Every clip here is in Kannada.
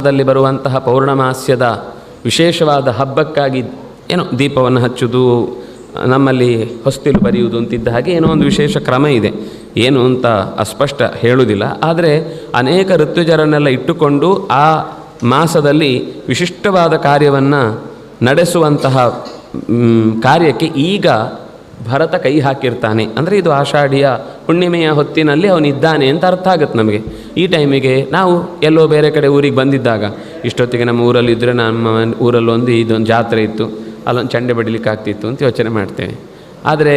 ದಲ್ಲಿ ಬರುವಂತಹ ಪೌರ್ಣಮಾಸ್ಯದ ವಿಶೇಷವಾದ ಹಬ್ಬಕ್ಕಾಗಿ ಏನೋ ದೀಪವನ್ನು ಹಚ್ಚುವುದು, ನಮ್ಮಲ್ಲಿ ಹೊಸ್ತಿಲು ಬರೆಯುವುದು ಅಂತಿದ್ದ ಹಾಗೆ ಏನೋ ಒಂದು ವಿಶೇಷ ಕ್ರಮ ಇದೆ. ಏನು ಅಂತ ಅಸ್ಪಷ್ಟ ಹೇಳುವುದಿಲ್ಲ. ಆದರೆ ಅನೇಕ ಋತ್ವಿಜರನ್ನೆಲ್ಲ ಇಟ್ಟುಕೊಂಡು ಆ ಮಾಸದಲ್ಲಿ ವಿಶಿಷ್ಟವಾದ ಕಾರ್ಯವನ್ನು ನಡೆಸುವಂತಹ ಕಾರ್ಯಕ್ಕೆ ಈಗ ಭರತ ಕೈ ಹಾಕಿರ್ತಾನೆ. ಅಂದರೆ ಇದು ಆಷಾಢಿಯ ಹುಣ್ಣಿಮೆಯ ಹೊತ್ತಿನಲ್ಲಿ ಅವನಿದ್ದಾನೆ ಅಂತ ಅರ್ಥ ಆಗುತ್ತೆ ನಮಗೆ. ಈ ಟೈಮಿಗೆ ನಾವು ಎಲ್ಲೋ ಬೇರೆ ಕಡೆ ಊರಿಗೆ ಬಂದಿದ್ದಾಗ ಇಷ್ಟೊತ್ತಿಗೆ ನಮ್ಮ ಊರಲ್ಲಿದ್ದರೆ ನಮ್ಮ ಊರಲ್ಲೊಂದು ಇದೊಂದು ಜಾತ್ರೆ ಇತ್ತು, ಅಲ್ಲೊಂದು ಚಂಡೆ ಬಡಿಲಿಕ್ಕೆ ಆಗ್ತಿತ್ತು ಅಂತ ಯೋಚನೆ ಮಾಡ್ತೇವೆ. ಆದರೆ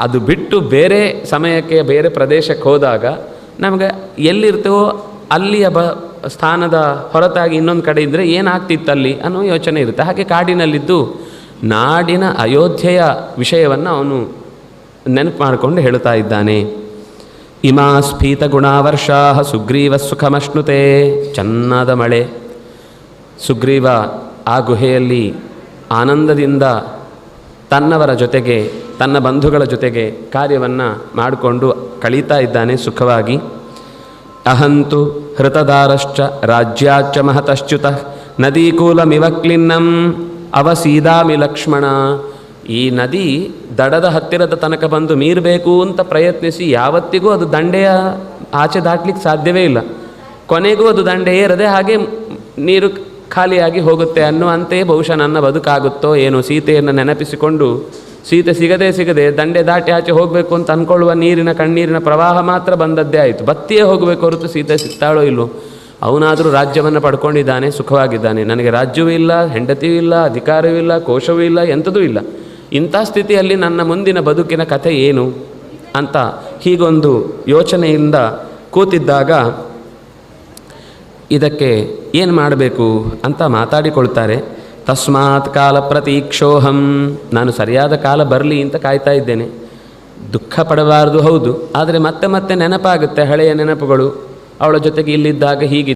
ಅದು ಬಿಟ್ಟು ಬೇರೆ ಸಮಯಕ್ಕೆ ಬೇರೆ ಪ್ರದೇಶಕ್ಕೆ ಹೋದಾಗ ನಮಗೆ ಎಲ್ಲಿರ್ತೇವೋ ಅಲ್ಲಿಯ ಸ್ಥಾನದ ಹೊರತಾಗಿ ಇನ್ನೊಂದು ಕಡೆ ಇದ್ದರೆ ಏನಾಗ್ತಿತ್ತಲ್ಲಿ ಅನ್ನೋ ಯೋಚನೆ ಇರುತ್ತೆ. ಹಾಗೆ ಕಾಡಿನಲ್ಲಿದ್ದು ನಾಡಿನ ಅಯೋಧ್ಯೆಯ ವಿಷಯವನ್ನು ಅವನು ನೆನಪು ಮಾಡಿಕೊಂಡು ಹೇಳ್ತಾ ಇದ್ದಾನೆ. ಇಮಾ ಸ್ಫೀತ ಗುಣಾವರ್ಷಾ ಸುಗ್ರೀವ ಸುಖಮಶ್ನುತೆ. ಚೆನ್ನಾದ ಮಳೆ. ಸುಗ್ರೀವ ಆ ಗುಹೆಯಲ್ಲಿ ಆನಂದದಿಂದ ತನ್ನವರ ಜೊತೆಗೆ ತನ್ನ ಬಂಧುಗಳ ಜೊತೆಗೆ ಕಾರ್ಯವನ್ನು ಮಾಡಿಕೊಂಡು ಕಳೀತಾ ಇದ್ದಾನೆ ಸುಖವಾಗಿ. ಅಹಂತು ಹೃತದಾರಶ್ಚ ರಾಜ್ಯಾಚ್ಚ ಮಹತಶ್ಚ್ಯುತ ನದೀಕೂಲಮಿವ ಕ್ಲಿನ್ನಂ ಅವಸೀದಾಮಿ ಲಕ್ಷ್ಮಣ. ಈ ನದಿ ದಡದ ಹತ್ತಿರದ ತನಕ ಬಂದು ಮೀರಬೇಕು ಅಂತ ಪ್ರಯತ್ನಿಸಿ ಯಾವತ್ತಿಗೂ ಅದು ದಂಡೆಯ ಆಚೆ ದಾಟ್ಲಿಕ್ಕೆ ಸಾಧ್ಯವೇ ಇಲ್ಲ. ಕೊನೆಗೂ ಅದು ದಂಡೆ ಏರದೆ ಹಾಗೆ ನೀರು ಖಾಲಿಯಾಗಿ ಹೋಗುತ್ತೆ ಅನ್ನುವಂತೆಯೇ ಬಹುಶಃ ನನ್ನ ಬದುಕಾಗುತ್ತೋ ಏನೋ. ಸೀತೆಯನ್ನು ನೆನಪಿಸಿಕೊಂಡು ಸೀತೆ ಸಿಗದೆ ದಂಡೆ ದಾಟಿ ಆಚೆ ಹೋಗಬೇಕು ಅಂತ ಅಂದ್ಕೊಳ್ಳುವ ಕಣ್ಣೀರಿನ ಪ್ರವಾಹ ಮಾತ್ರ ಬಂದದ್ದೇ ಆಯಿತು. ಬತ್ತಿಯೇ ಹೋಗಬೇಕು ಹೊರತು ಸೀತೆ ಸಿಗ್ತಾಳೋ ಇಲ್ಲೋ. ಅವನಾದರೂ ರಾಜ್ಯವನ್ನು ಪಡ್ಕೊಂಡಿದ್ದಾನೆ, ಸುಖವಾಗಿದ್ದಾನೆ. ನನಗೆ ರಾಜ್ಯವೂ ಇಲ್ಲ, ಹೆಂಡತಿಯೂ ಇಲ್ಲ, ಅಧಿಕಾರವೂ ಇಲ್ಲ, ಕೋಶವೂ ಇಲ್ಲ, ಎಂಥದೂ ಇಲ್ಲ. ಇಂಥ ಸ್ಥಿತಿಯಲ್ಲಿ ನನ್ನ ಮುಂದಿನ ಬದುಕಿನ ಕಥೆ ಏನು ಅಂತ ಹೀಗೊಂದು ಯೋಚನೆಯಿಂದ ಕೂತಿದ್ದಾಗ ಇದಕ್ಕೆ ಏನು ಮಾಡಬೇಕು ಅಂತ ಮಾತಾಡಿಕೊಳ್ತಾರೆ. ತಸ್ಮಾತ್ ಕಾಲ ಪ್ರತೀಕ್ಷೋಹಂ. ನಾನು ಸರಿಯಾದ ಕಾಲ ಬರಲಿ ಅಂತ ಕಾಯ್ತಾ ಇದ್ದೇನೆ. ದುಃಖ ಪಡಬಾರದು ಹೌದು, ಆದರೆ ಮತ್ತೆ ನೆನಪಾಗುತ್ತೆ ಹಳೆಯ ನೆನಪುಗಳು. ಅವಳ ಜೊತೆಗೆ ಇಲ್ಲಿದ್ದಾಗ ಹೀಗೆ